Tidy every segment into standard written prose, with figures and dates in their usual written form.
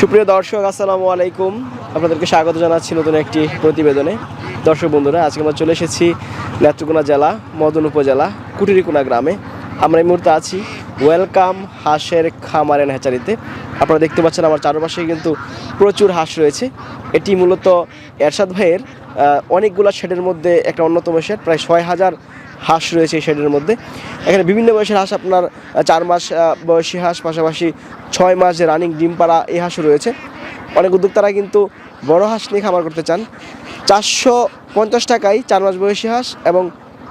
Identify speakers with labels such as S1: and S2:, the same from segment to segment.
S1: সুপ্রিয় দর্শক, আসসালামু আলাইকুম। আপনাদেরকে স্বাগত জানাচ্ছি নতুন একটি প্রতিবেদনে। দর্শক বন্ধুরা, আজকে আমরা চলে এসেছি নেত্রকোনা জেলা মদন উপজেলা কুটিরিকোনা গ্রামে। আমরা এই মুহূর্তে আছি ওয়েলকাম হাঁসের খামার এন্ড হ্যাচারিতে। আপনারা দেখতে পাচ্ছেন আমার চারপাশে কিন্তু প্রচুর হাঁস রয়েছে। এটি মূলত এরশাদ ভাইয়ের অনেকগুলো শেডের মধ্যে একটা অন্যতম শেড। প্রায় ৬,০০০ হাঁস রয়েছে এই শেডের মধ্যে। এখানে বিভিন্ন বয়সের হাঁস, আপনার 4 মাস বয়সী হাঁস, পাশাপাশি 6 মাস যে রানিং ডিম পাড়া এই হাঁসও রয়েছে। অনেক উদ্যোক্তারা কিন্তু বড় হাঁস নিয়ে খামার করতে চান। 450 টাকায় 4 মাস বয়সী হাঁস এবং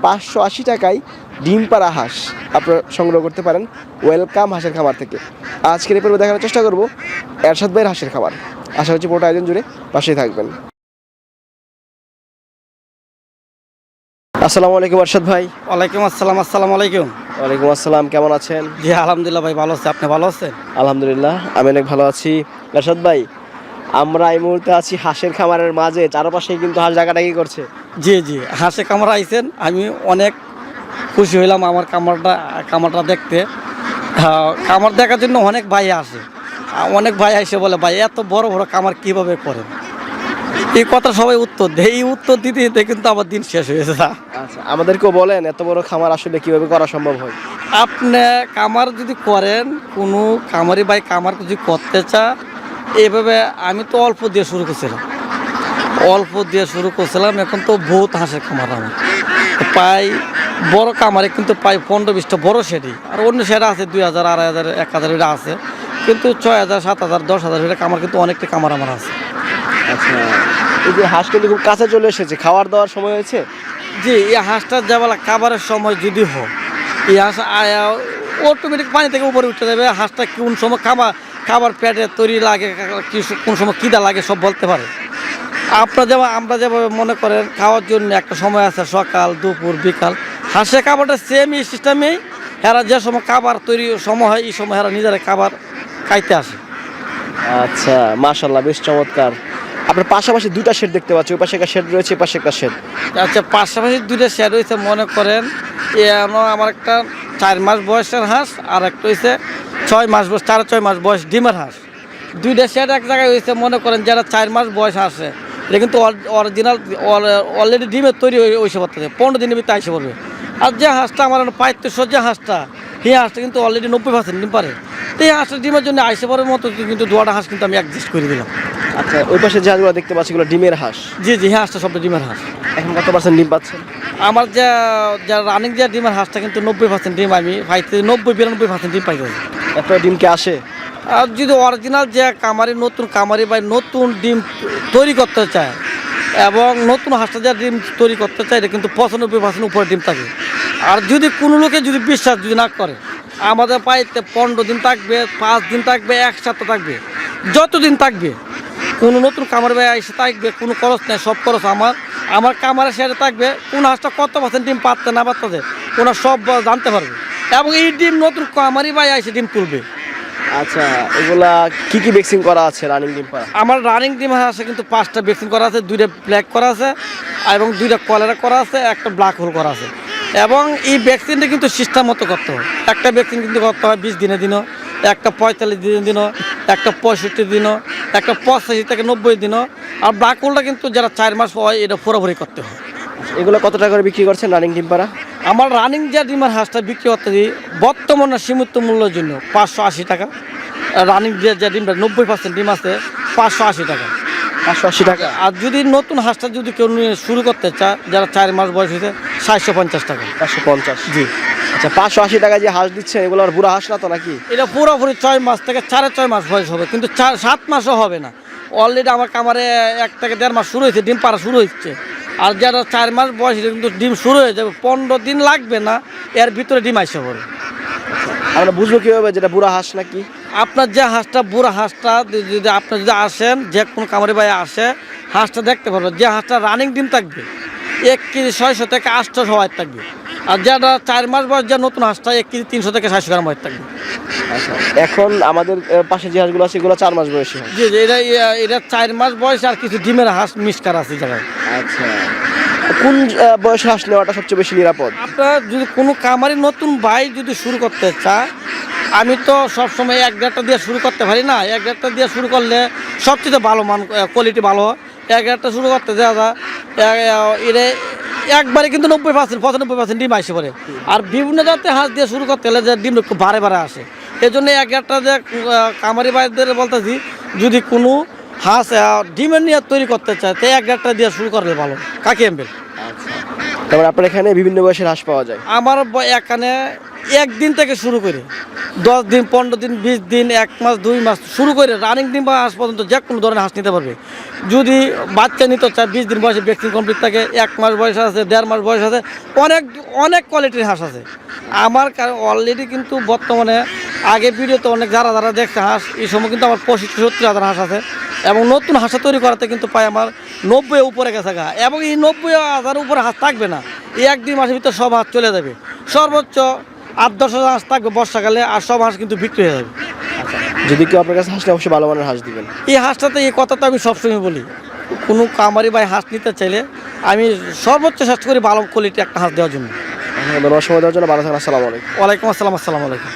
S1: 580 টাকায় ডিম পাড়া হাঁস আপনারা সংগ্রহ করতে পারেন ওয়েলকাম হাঁসের খামার থেকে। আজকের এই পর্বে দেখানোর চেষ্টা করব এরশাদ ভাইয়ের হাঁসের খামার। আশা করছি পুরোটা আয়োজন জুড়ে পাশেই থাকবেন। আসসালামু আলাইকুম এরশাদ ভাই।
S2: ওয়ালাইকুম আসসালাম। আসসালামু আলাইকুম।
S1: ওয়ালাইকুম আসসালাম, কেমন আছেন?
S2: জি আলহামদুলিল্লাহ ভাই, ভালো আছি। আপনি ভালো আছেন?
S1: আলহামদুলিল্লাহ, আমি অনেক ভালো আছি। এরশাদ ভাই, আমরা এই মুহূর্তে আছি হাঁসের খামারের মাঝে। চারপাশেই কিন্তু হাঁস ডাকাডাকি করছে।
S2: জি জি, হাঁসে খামার আইছেন, আমি অনেক খুশি হইলাম আমার খামারটা দেখতে। খামার দেখার জন্য অনেক ভাই আসে, অনেক ভাই এসে বলে ভাই এত বড় বড় খামার কীভাবে করেন। এই কথা সবাই উত্তর দেয়, এই উত্তর দিতে দিতে কিন্তু আমার দিন শেষ হয়েছে।
S1: আচ্ছা, আমাদেরকেও বলেন এত বড় খামার আসলে কিভাবে করা সম্ভব হয়?
S2: আপনি খামার যদি করেন, কোনো খামারি ভাই খামার যদি করতে চায় এইভাবে, আমি তো অল্প দিয়ে শুরু করছিলাম, এখন তো বহুত হাঁসের খামার আমার প্রায় বড় খামারে কিন্তু প্রায় 15-20টা বড় শেডই, আর অন্য শেড আছে 2000, 2500, 1000 এটা আছে, কিন্তু 6000, 7000, 10,000 এটা খামার কিন্তু অনেকটা খামার আমার আছে।
S1: আচ্ছা, এই যে হাঁস কিন্তু খুব কাছে চলে এসেছে, খাবার দেওয়ার সময় হয়েছে।
S2: জি, এই হাঁসটা যাবেলা খাবারের সময় যদি হয়, এই হাঁস অটোমেটিক পানি থেকে উপরে উঠে যাবে। হাঁসটা কোন সময় খাবার পেটে তৈরি লাগে, কোন সময় কিদা লাগে সব বলতে পারে। আমরা যেভাবে মনে করেন খাওয়ার জন্য একটা সময় আছে, সকাল, দুপুর, বিকাল। হাঁসের খাবারটা সেম এই সিস্টেমেই, এরা যে সময় খাবার তৈরি সময় হয় এই সময় এরা নিজেরা খাবার খাইতে আসে।
S1: আচ্ছা, মাশাআল্লাহ, বেশ চমৎকার। আপনার পাশাপাশি দুটা শেড দেখতে পাচ্ছি, ওই পাশে একটা শেড রয়েছে, এই পাশে একটা শেড।
S2: আচ্ছা, পাশাপাশি দুইটা শেড হয়েছে। মনে করেন আমার একটা 4 মাস বয়সের হাঁস, আর একটা হয়েছে 6 মাস বয়স, 4-6 মাস বয়স ডিমের হাঁস। দুইটা শেড এক জায়গায় হয়েছে। মনে করেন যারা 4 মাস বয়স আসে, এটা কিন্তু অরিজিনাল অলরেডি ডিমের তৈরি হয়েছে পড়তেছে, 15 দিনের ভিতরে আইসে পড়বে। আর যে হাঁসটা আমার পাইতেছো, যে হাঁসটা, সেই হাঁসটা কিন্তু অলরেডি 90% ডিম পারে। তো এই হাঁসটা ডিমের জন্য আইসে পড়ার মতো কিন্তু 2টা হাঁস কিন্তু আমি অ্যাডজাস্ট করে দিলাম।
S1: আচ্ছা, ওই পাশে যে হাঁসগুলো দেখতে পাচ্ছি এগুলো ডিমের হাঁস।
S2: জি জি, হাঁসটা সবটা ডিমের হাঁস।
S1: এখন কত পার্সেন্ট ডিম পাচ্ছেন?
S2: আমার যা রানিং যে ডিমের হাঁসটা কিন্তু 90% ডিম আমি পাইতে, 90-92% ডিম পাইতে।
S1: এত ডিম কি আসে?
S2: আর যদি অরিজিনাল যে নতুন কামারি বা নতুন ডিম তৈরি করতে চায় এবং নতুন হাঁসটা যা ডিম তৈরি করতে চায়, এটা কিন্তু 95% উপরে ডিম থাকে। আর যদি কোনো লোকে যদি বিশ্বাস যদি না করে, আমাদের পাইতে 15 দিন থাকবে, 5 দিন থাকবে, 1 সপ্তাহ থাকবে, যতদিন থাকবে। কোনো নতুন কামার ভাই এসে থাকবে, কোনো খরচ নেই, সব খরচ আমার কামারের শেয়ারে থাকবে। কোন হাঁসটা কত পার্সেন্ট ডিম পাচ্ছে না পাচ্ছে ওনার সব জানতে পারবে, এবং এই ডিম নতুন কামারি ভাই এসে ডিম তুলবে।
S1: আচ্ছা, এগুলা কি কি ভ্যাকসিন করা আছে রানিং ডিম পাড়া?
S2: আমার রানিং ডিম আছে কিন্তু 5টা ভ্যাকসিন করা আছে, 2টা ব্ল্যাক করা আছে এবং 2টা কলেরা করা আছে, একটা ব্ল্যাক হোল করা আছে। এবং এই ভ্যাকসিনটা কিন্তু সিস্টেম মতো করতে হয়। একটা ভ্যাকসিন কিন্তু করতে হয় 20 দিনে দিনও, একটা 45 দিনে দিনও, একটা 65 দিনও, একটা 85 থেকে 90 দিনও। আর ব্ল্যাক হোলটা কিন্তু যারা 4 মাস হয় এটা পুরোপুরি করতে হয়।
S1: এগুলো কত টাকা করে বিক্রি করছেন রানিং ডিম পাড়া?
S2: আমার রানিং যে ডিমের হাঁসটা বিক্রি করতে দিই বর্তমানে সীমিত মূল্যের জন্য 580 টাকা। রানিং যে ডিমটা 90% ডিম আছে 580 টাকা।
S1: 580 টাকা।
S2: আর যদি নতুন হাঁসটা যদি কেউ নিয়ে শুরু করতে চায়, যারা 4 মাস বয়স হয়েছে, 750 টাকা।
S1: 550?
S2: জি।
S1: আচ্ছা, 580 টাকায় যে হাঁস দিচ্ছেন এগুলো আর বুড়া হাঁস না তো নাকি?
S2: এটা পুরোপুরি 6 মাস থেকে 6.5 মাস বয়স হবে, কিন্তু 7 মাসও হবে না। অলরেডি আমার কামারে 1 থেকে 1.5 মাস শুরু হয়েছে, ডিম পাড়া শুরু হচ্ছে। আর যারা 4 মাস বয়স কিন্তু ডিম শুরু হয়ে যাবে, 15 দিন লাগবে না, এর ভিতরে ডিম আসে পড়ে।
S1: আমরা বুঝবো কীভাবে যেটা বুড়া হাঁস নাকি?
S2: আপনার যে হাঁসটা বুড়া হাঁসটা যদি আপনি যদি আসেন, যে কোনো কামারি ভাই আসে, হাঁসটা দেখতে পারবেন। যে হাঁসটা রানিং ডিম থাকবে 1 কেজি 600 থেকে 800 ওয়েট থাকবে। আর যারা 4 মাস বয়স যে নতুন হাঁসটা 1 কেজি 300 থেকে 700 গ্রাম ওয়েট থাকবে।
S1: আচ্ছা, এখন আমাদের পাশে যে হাঁসগুলো আছে এগুলো 4 মাস বয়সী হাঁস।
S2: জি জি, এটা 4 মাস বয়স আর কিছু ডিমের হাঁস মিক্সকার আছে জায়গায়।
S1: আচ্ছা, কোন বয়সে হাঁস নেওয়াটা সবচেয়ে বেশি নিরাপদ?
S2: আপনার যদি কোনো কামারি নতুন ভাই যদি শুরু করতে চায়, আমি তো সবসময় 1-1.5টা দিয়ে শুরু করতে পারি না। 1-1.5টা দিয়ে শুরু করলে সবচেয়ে ভালো মান, কোয়ালিটি ভালো। 1-1.5টা শুরু করতে যাওয়া এটা একবারে কিন্তু 90% 95% ডিম আসে পড়ে। আর বিভিন্ন জাতের হাঁস দিয়ে শুরু করতে হলে যে ডিম একটু বারে আসে, এই জন্য 1-1.5টা যে কামারি ভাইদের বলতেছি, যদি কোনো হাঁস ডিমের নিয়ে তৈরি করতে চায় তো 1-1.5টা দিয়ে শুরু করলে ভালো। কাকি এমবেল
S1: তারপর আপনার এখানে বিভিন্ন বয়সের হাঁস পাওয়া যায়।
S2: আমার এখানে একদিন থেকে শুরু করে 10 দিন, 15 দিন, 20 দিন, 1 মাস, 2 মাস শুরু করে রানিং ডিম বা হাঁস পর্যন্ত যে কোনো ধরনের হাঁস নিতে পারবে। যদি বাচ্চা নিতে চায় 20 দিন বয়সে ভ্যাকসিন কমপ্লিট থাকে, 1 মাস বয়স আছে, 1.5 মাস বয়স আছে, অনেক অনেক কোয়ালিটির হাঁস আছে আমার অলরেডি। কিন্তু বর্তমানে আগে ভিডিওতে অনেক যারা দেখছে হাঁস, এই সময় কিন্তু আমার 65-70 হাজার হাঁস আছে। এবং নতুন হাঁস তৈরি করাতে কিন্তু প্রায় আমার 90 উপরে গেছে গা। এবং এই 90,000 উপরে হাঁস থাকবে না, এই 1-2 মাসের ভিতরে সব হাঁস চলে যাবে। সর্বোচ্চ 8-10 হাজার হাঁস থাকবে বর্ষাকালে, আর সব হাঁস কিন্তু বিক্রি হয়ে যাবে।
S1: যদি কেউ আপনার কাছে হাসলে অবশ্যই ভালো মানের হাঁস দিবেন।
S2: এই হাঁসটাতে এই কথাটা আমি সবসময় বলি, কোনো কামারি ভাই হাঁস নিতে চাইলে আমি সর্বোচ্চ চেষ্টা করি ভালো কোয়ালিটি একটা হাঁস দেওয়ার জন্য।
S1: ধন্যবাদ সময় দেওয়ার জন্য। ভালো থাকেন। আসসালামু আলাইকুম।
S2: ওয়ালাইকুম আসসালাম। আসসালামু আলাইকুম।